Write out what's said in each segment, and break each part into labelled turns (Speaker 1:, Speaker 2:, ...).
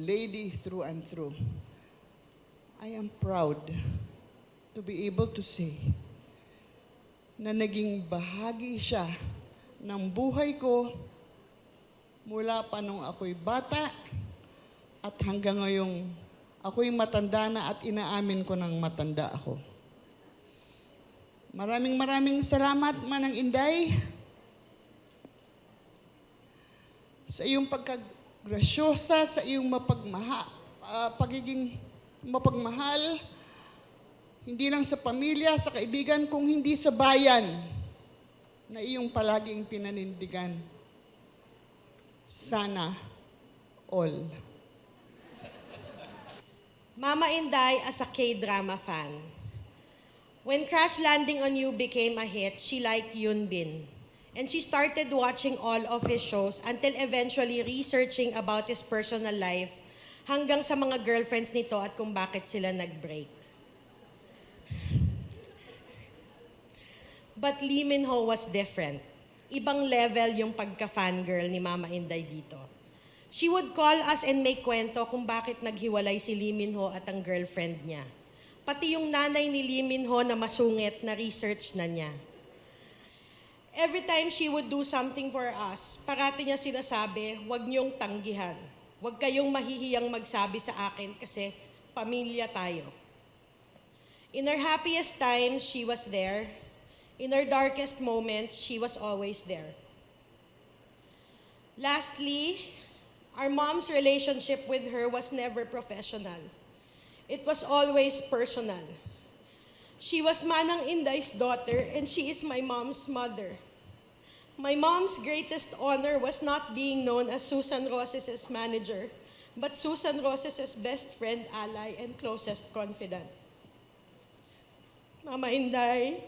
Speaker 1: lady through and through. I am proud to be able to say na naging bahagi siya ng buhay ko mula pa nung ako'y bata at hanggang ngayong ako'y matanda na at inaamin ko ng matanda ako. Maraming salamat, Manang Inday, sa iyong pagkagrasyosa, sa iyong pagiging mapagmahal, hindi lang sa pamilya, sa kaibigan, kung hindi sa bayan na iyong palaging pinanindigan. Sana all.
Speaker 2: Mama Inday as a K-drama fan. When Crash Landing on You became a hit, she liked Yoon Bin. And she started watching all of his shows until eventually researching about his personal life hanggang sa mga girlfriends nito at kung bakit sila nag-break. But Lee Min-ho was different. Ibang level yung pagka-fangirl ni Mama Inday dito. She would call us and make kwento kung bakit naghiwalay si Lee Min-ho at ang girlfriend niya. Pati yung nanay ni Lee Min-ho na masungit na research na niya. Every time she would do something for us, parati niya sinasabi, huwag niyong tanggihan. Huwag kayong mahihiyang magsabi sa akin kasi pamilya tayo. In her happiest times, she was there. In her darkest moments, she was always there. Lastly, our mom's relationship with her was never professional. It was always personal. She was Manang Inday's daughter and she is my mom's mother. My mom's greatest honor was not being known as Susan Roces' manager, but Susan Roces' best friend, ally, and closest confidant. Mama Inday,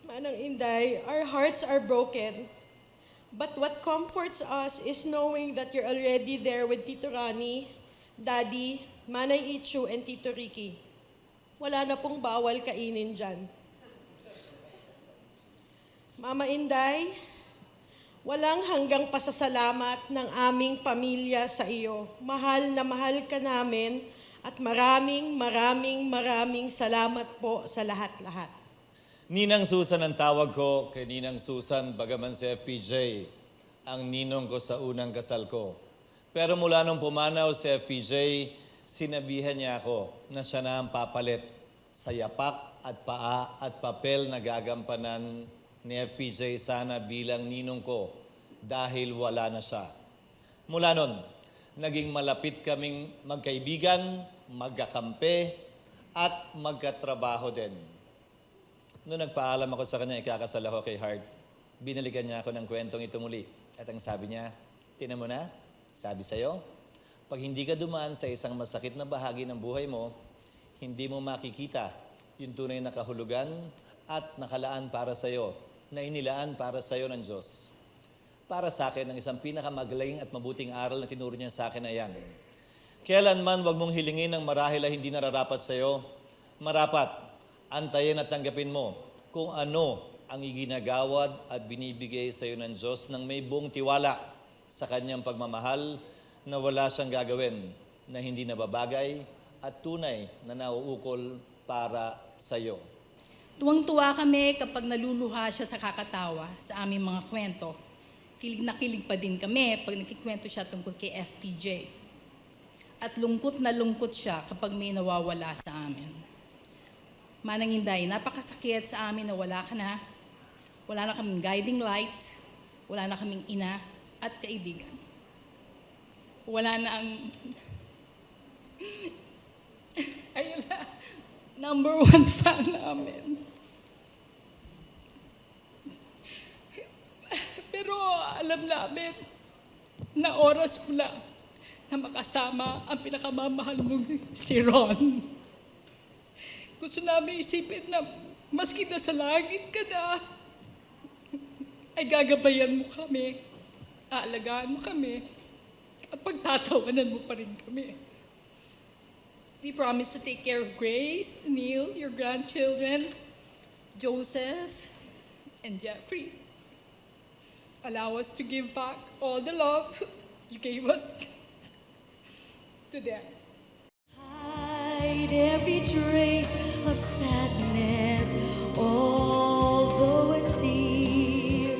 Speaker 2: Manang Inday, our hearts are broken. But what comforts us is knowing that you're already there with Tito Rani, Daddy, Manay Ichu, and Tito Ricky. Wala na pong bawal kainin dyan. Mama Inday, walang hanggang pasasalamat ng aming pamilya sa iyo. Mahal na mahal ka namin at maraming salamat po sa lahat-lahat.
Speaker 3: Ninang Susan ang tawag ko kay Ninang Susan, bagaman si FPJ, ang ninong ko sa unang kasal ko. Pero mula nung pumanaw si FPJ, sinabihan niya ako na siya na ang papalit sa yapak at paa at papel na gagampanan ni FPJ sana bilang ninong ko dahil wala na siya. Mula nun, naging malapit kaming magkaibigan, magkakampi at magkatrabaho din. Noong nagpaalam ako sa kanya, ikakasal ako kay Hart, binalikan niya ako ng kwentong ito muli. At ang sabi niya, "Tinan mo na, sabi sa'yo, pag hindi ka dumaan sa isang masakit na bahagi ng buhay mo, hindi mo makikita yung tunay na kahulugan at nakalaan para sa'yo, na inilaan para sa'yo ng Diyos." Para sa akin, ang isang pinakamagaling at mabuting aral na tinuro niya sa akin ay yan. Kailanman wag mong hilingin ng marahil na hindi nararapat sa'yo. Marapat, antayin at tanggapin mo kung ano ang iginagawad at binibigay sa'yo ng Diyos nang may buong tiwala sa kanyang pagmamahal na wala siyang gagawin na hindi nababagay at tunay na nauukol para sa iyo.
Speaker 4: Tuwang-tuwa kami kapag naluluha siya sa kakatawa sa aming mga kwento. Kilig na kilig pa din kami pag nakikwento siya tungkol kay FPJ. At lungkot na lungkot siya kapag may nawawala sa amin. Manang Inday, napakasakit sa amin na wala ka na. Wala na kaming guiding light, wala na kaming ina at kaibigan. Wala na ang ayun na, #1 fan namin. Pero alam namin na oras mo lang na makasama ang pinakamamahal mong si Ron. Gusto namin isipin na maski na sa langit ka na, ay gagabayan mo kami, aalagaan mo kami, at pagtatawanan mo pa rin kami. We promise to take care of Grace, Neil, your grandchildren, Joseph, and Jeffrey. Allow us to give back all the love you gave us to them.
Speaker 5: Hide every trace of sadness, although a tear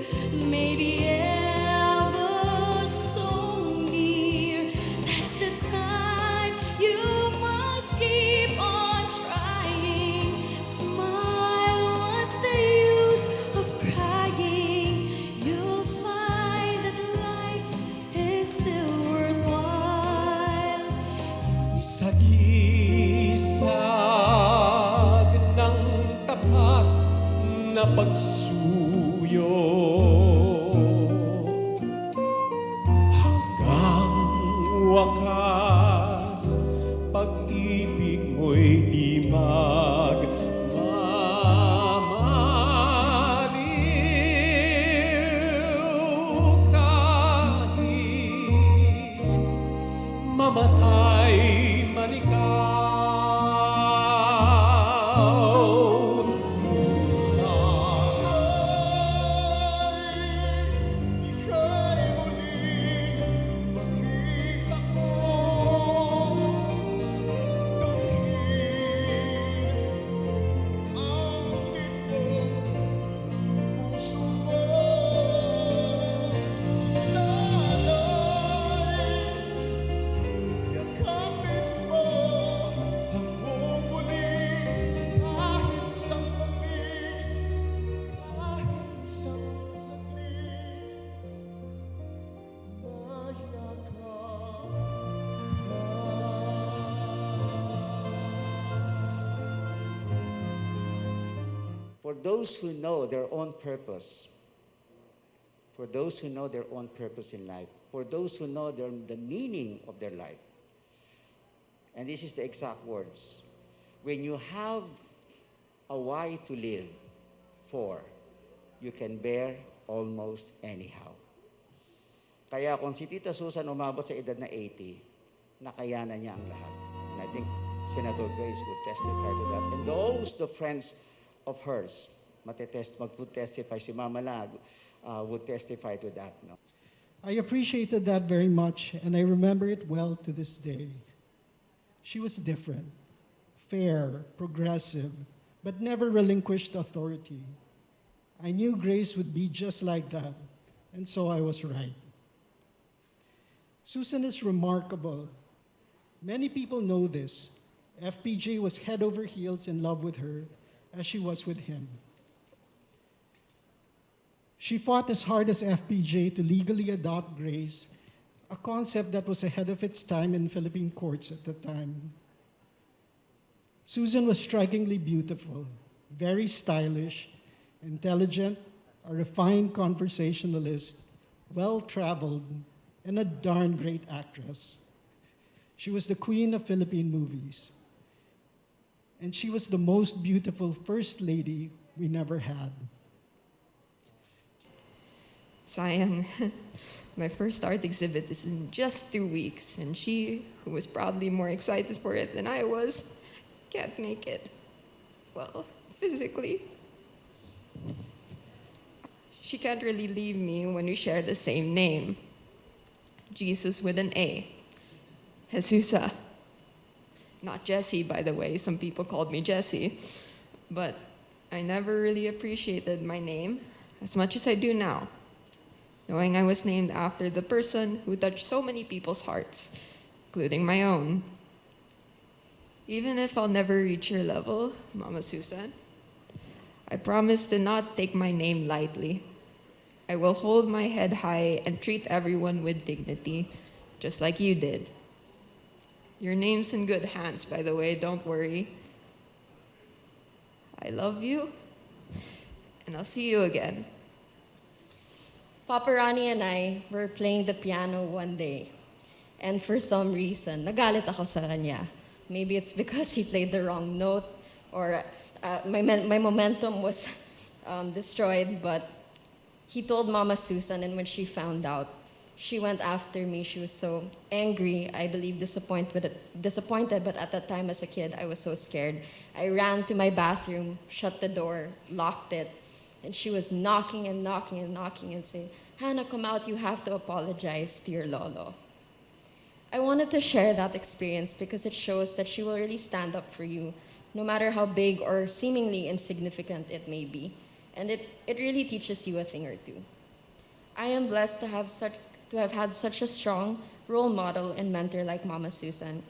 Speaker 5: may be ever so near. That's the time you must keep on trying. Smile, what's the use of crying? You'll find that life is still worthwhile.
Speaker 6: Sagisag ng tapat na pagsuyo hanggang wakas, pag-ibig mo'y di magmamaliw kahit mamatay man ikaw.
Speaker 1: Ika'y muling makita ko, damhin ang tibok ng puso mo. Sana'y yakapin mo ako muli, kahit sandali, kahit isang saglit, mayakap ka.
Speaker 7: For those who know their own purpose, for those who know their own purpose in life, for those who know the meaning of their life, and this is the exact words, when you have a why to live for, you can bear almost anyhow. Kaya kung si Tita Susan umabot sa edad na 80, nakayanan niya ang lahat. And I think Senator Grace would testify to that. And those, the friends of hers, would testify, si Mama Lag would testify to that. No?
Speaker 8: I appreciated that very much, and I remember it well to this day. She was different, fair, progressive, but never relinquished authority. I knew Grace would be just like that, and so I was right. Susan is remarkable. Many people know this. FPJ was head over heels in love with her, as she was with him. She fought as hard as FPJ to legally adopt Grace, a concept that was ahead of its time in Philippine courts at the time. Susan was strikingly beautiful, very stylish, intelligent, a refined conversationalist, well-traveled, and a darn great actress. She was the queen of Philippine movies. And she was the most beautiful first lady we never had.
Speaker 9: Sayang, my first art exhibit is in just 2 weeks, and she, who was probably more excited for it than I was, can't make it. Well, physically. She can't really leave me when we share the same name. Jesus with an A. Jesusa. Not Jessie, by the way. Some people called me Jessie. But I never really appreciated my name as much as I do now, knowing I was named after the person who touched so many people's hearts, including my own. Even if I'll never reach your level, Mama Susan, I promise to not take my name lightly. I will hold my head high and treat everyone with dignity, just like you did. Your name's in good hands, by the way, don't worry. I love you, and I'll see you again.
Speaker 5: Papa Ronnie and I were playing the piano one day, and for some reason, nagalit ako sa kanya. Maybe it's because he played the wrong note, or my momentum was destroyed, but he told Mama Susan, and when she found out, she went after me. She was so angry, I believe disappointed, but at that time as a kid, I was so scared. I ran to my bathroom, shut the door, locked it, and she was knocking and knocking and knocking and saying, Hannah, come out, you have to apologize to your lolo. I wanted to share that experience because it shows that she will really stand up for you, no matter how big or seemingly insignificant it may be. And it really teaches you a thing or two. I am blessed to have had such a strong role model and mentor like Mama Susan,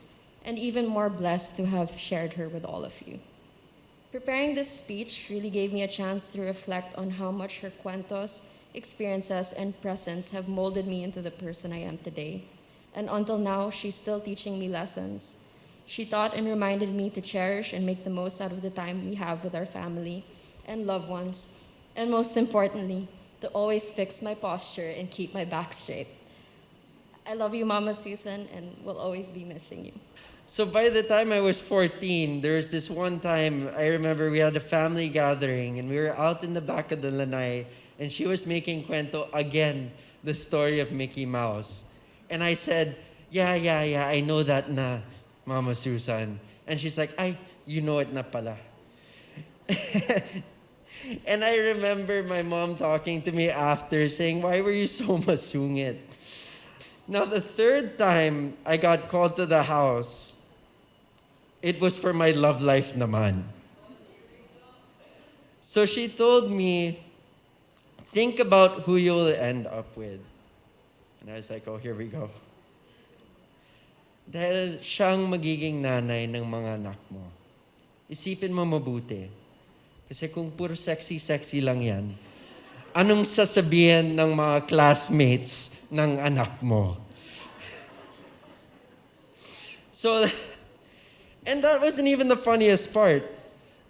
Speaker 5: and even more blessed to have shared her with all of you. Preparing this speech really gave me a chance to reflect on how much her cuentos, experiences, and presence have molded me into the person I am today. And until now, she's still teaching me lessons. She taught and reminded me to cherish and make the most out of the time we have with our family and loved ones, and most importantly, to always fix my posture and keep my back straight. I love you, Mama Susan, and will always be missing you.
Speaker 10: So by the time I was 14, there was this one time, I remember we had a family gathering and we were out in the back of the lanai and she was making cuento again, the story of Mickey Mouse. And I said, yeah, I know that na, Mama Susan. And she's like, ay, you know it na pala. And I remember my mom talking to me after saying, why were you so masungit? Now, the third time I got called to the house, it was for my love life naman. So she told me, think about who you'll end up with. And I was like, oh, here we go. Dahil siyang magiging nanay ng mga anak mo. Isipin mo mabuti. Kasi kung puro sexy lang yan, anong sasabihin ng mga classmates ng anak mo? So, and that wasn't even the funniest part.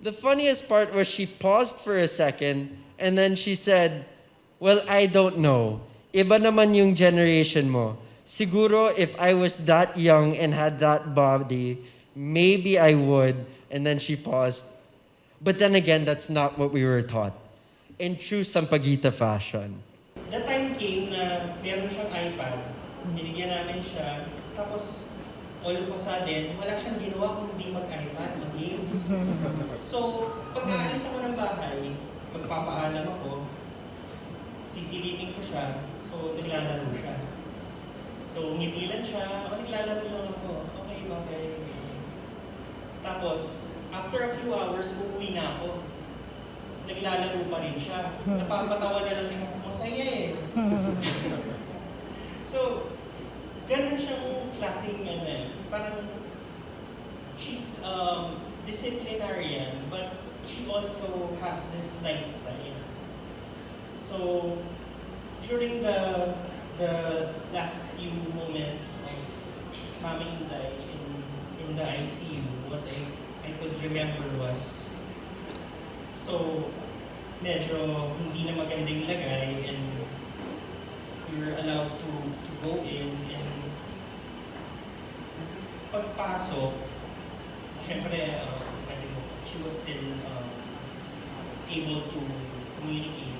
Speaker 10: The funniest part was she paused for a second and then she said, well, I don't know. Iba naman yung generation mo. Siguro if I was that young and had that body, maybe I would. And then she paused. But then again, that's not what we were taught. In true Sampaguita fashion.
Speaker 11: The time came na meron siyang iPad, binigyan namin siya, tapos all of a sudden, wala siyang ginawa kung hindi mag-iPad, mag-games. So, pag aalis ako ng bahay, magpapaalam ako, sisilipin ko siya, so naglalaro siya. So, ngiti lang siya, naglalaro lang ako, okay. Tapos, after a few hours, uuwi na ako. Naglalaro pa rin siya. Napapatawa na lang siya. Masaya eh. So, ganun siyang klaseng parang she's disciplinarian, but she also has this light side. So, during the last few moments of Mama Inday in the ICU, what I could remember was, so medyo hindi na magandang lagay and we were allowed to go in, and pagpasok, syempre, she was still able to communicate.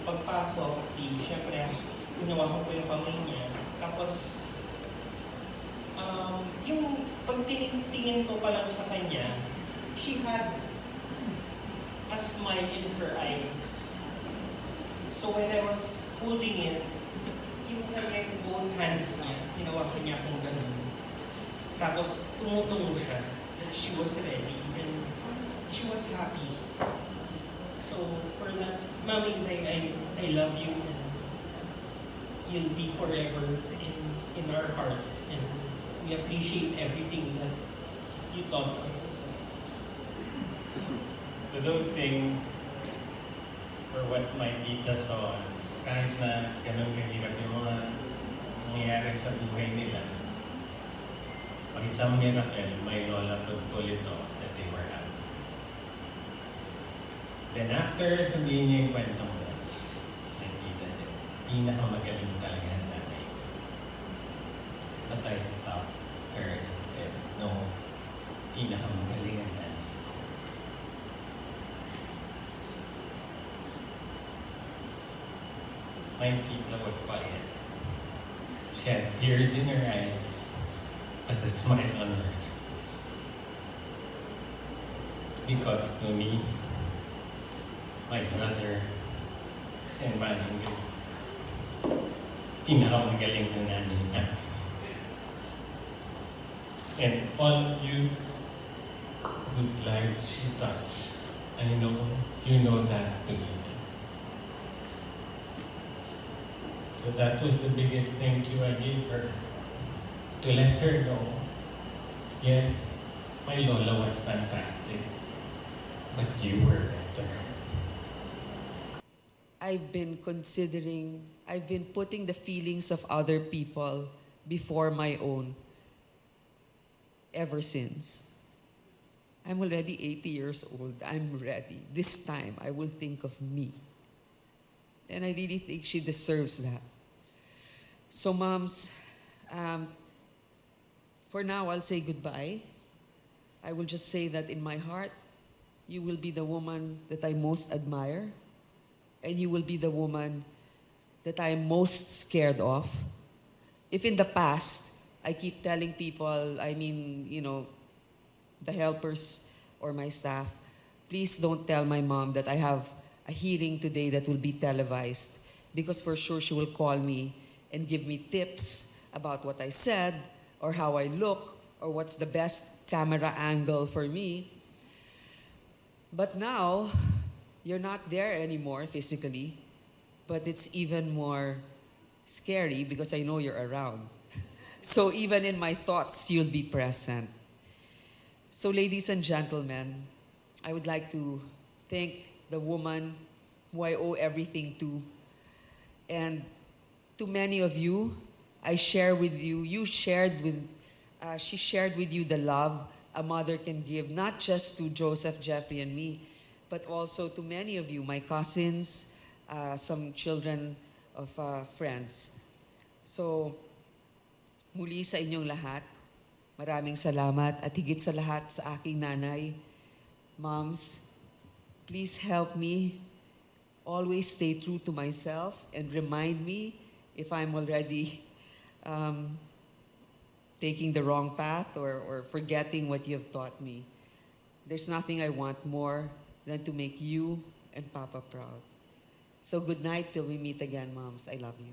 Speaker 11: Pagpasok, syempre, hinawakan ko yung kamay niya. Tapos, yung pagtingin ko pa lang sa kanya, she had a smile in her eyes. So when I was holding it, yung kanyang own hands niya, hinawakan niya akong ganun. Tapos tumutungo siya that she was ready and she was happy. So for that, Mama Inday, I love you and you'll be forever in our hearts, and we appreciate everything that you taught us.
Speaker 12: So those things were what my tita saw as kahit na ganun kahirap yung mga nangyayari sa buhay nila. Pag isang miracle, my lola could pull it off that they were happy. Then after sabihin niya yung kwentong mo, my tita said, pinakamagaling talaga ang nanay. But I stopped her and said, no, pinakamagaling ang nanay. My tita was quiet. She had tears in her eyes, but a smile on her face. Because to me, my brother and Manong Grace pinakamagaling na namin namin. And all of you whose lives she touched, I know you know that to me too. So that was the biggest thank you I gave her. To let her know, yes, my Lola was fantastic, but you were better.
Speaker 13: I've been putting the feelings of other people before my own ever since. I'm already 80 years old. I'm ready. This time, I will think of me. And I really think she deserves that. So, moms, for now, I'll say goodbye. I will just say that in my heart, you will be the woman that I most admire, and you will be the woman that I am most scared of. If in the past, I keep telling people, the helpers or my staff, please don't tell my mom that I have a hearing today that will be televised, because for sure she will call me and give me tips about what I said or how I look or what's the best camera angle for me. But now, you're not there anymore physically, but it's even more scary because I know you're around. So even in my thoughts, you'll be present. So ladies and gentlemen, I would like to thank the woman who I owe everything to. And to many of you, she shared with you the love a mother can give, not just to Joseph, Jeffrey, and me, but also to many of you, my cousins, some children of friends. So, muli sa inyong lahat, maraming salamat, at higit sa lahat sa aking nanay. Moms, please help me always stay true to myself and remind me if I'm already taking the wrong path or forgetting what you've taught me. There's nothing I want more than to make you and Papa proud. So good night till we meet again, moms. I love you.